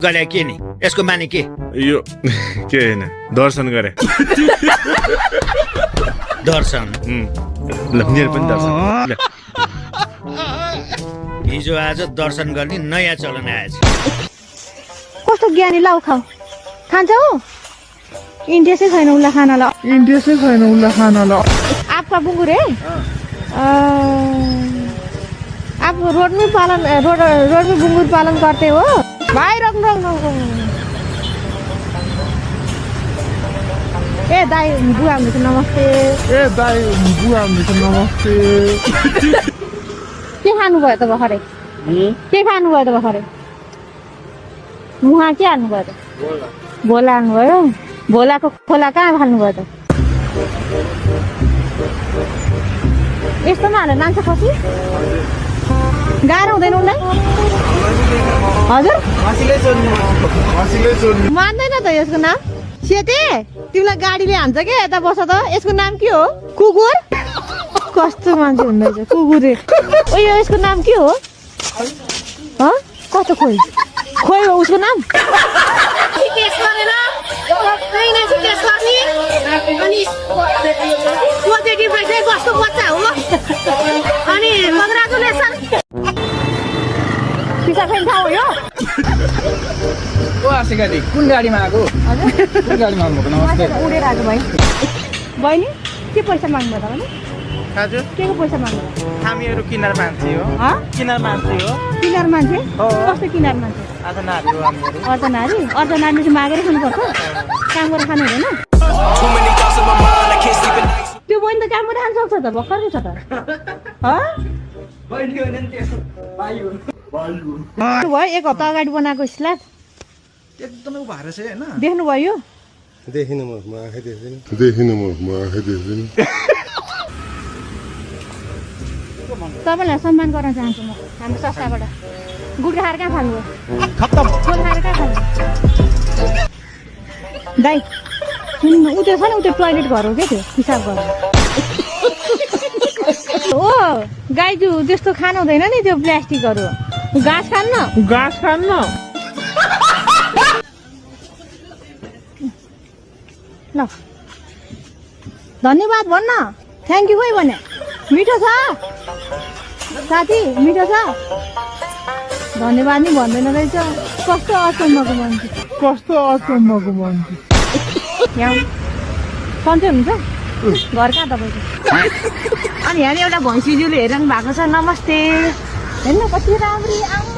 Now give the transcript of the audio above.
गरे के नि यसको माने के यो के हैन दर्शन गरे दर्शन ल मेरो पनि दर्शन ल हिजो आज दर्शन गर्ने नयाँ चलन आएछ कस्तो ज्ञानी लाउ खाऊ खान्छौ इन्ट्रेस्टै छैन उसलाई खाना ल आपका बुंगुर है आप रोड में बुंगुर पालन करते हो भाई रंग ए दाई बुवा हुनुहुन्छ नमस्ते के खानुभयो त भर्खरै मुहा के हाल्नुभयो त भोला हाल्नुभयो भोलाको खोला कहाँ फाल्नुभयो त यस्तोमा हालेर लान्छ खसी गाह्रो हुँदैन उसलाई हजुर मान्दैन त यसको नाम सेते तिमीलाई गाडीले हान्छ के यता बस त यसको नाम के हो कुकुर कस्तो मान्छे हुँदैछ कुकुर उयो यसको नाम के हो कस्तो खोइ हो उसको नाम कुन गाडीमा आएको नमस्ते उडेर आएको भाइ बहिनी के पैसा माग्नु भयो त हजुर के को पैसा माग्नु हामीहरू किनार मान्छे हो किनार मान्छे कस्तो किनार मान्छे अर्धनारी हो हामीहरू अर्धनारी चाहिँ मागेर खानुपर्छ काम गरेर खानु हुँदैन त्यो बहिनी त काम गरेर खान सक्छ त भर्खरै छ त भयो एक हप्ता अगाडि बनाएको स्ल्याब एकदमै उभाएर छ हैन देख्नुभयो देखिन म आँखै देख्दिन तपाईँलाई सम्मान गर्न चाहन्छु म हाम्रो संस्थाबाट गुड्का खाएर कहाँ खानु खत्तम खाएर कहाँ खानु दाइ सुन्नु उ त्यो छ नि उ त्यो टोइलेट घर हो क्या त्यो पिसाब घर हो गाईजु त्यस्तो खानु हुँदैन नि त्यो प्लास्टिकहरू घाँस खान्न ल धन्यवाद भन्न थ्याङ्क यू खोइ भने मिठो छ साथी मिठो छ धन्यवाद नि भन्दैन रहेछ कस्तो अचम्मको मान्छे यहाँ सन्चै हुन्छ घर कहाँ तपाईँको अनि यहाँ एउटा भैँसीज्यूले हेरिरहनु भएको छ नमस्ते हेर्नु कति राम्री आउनु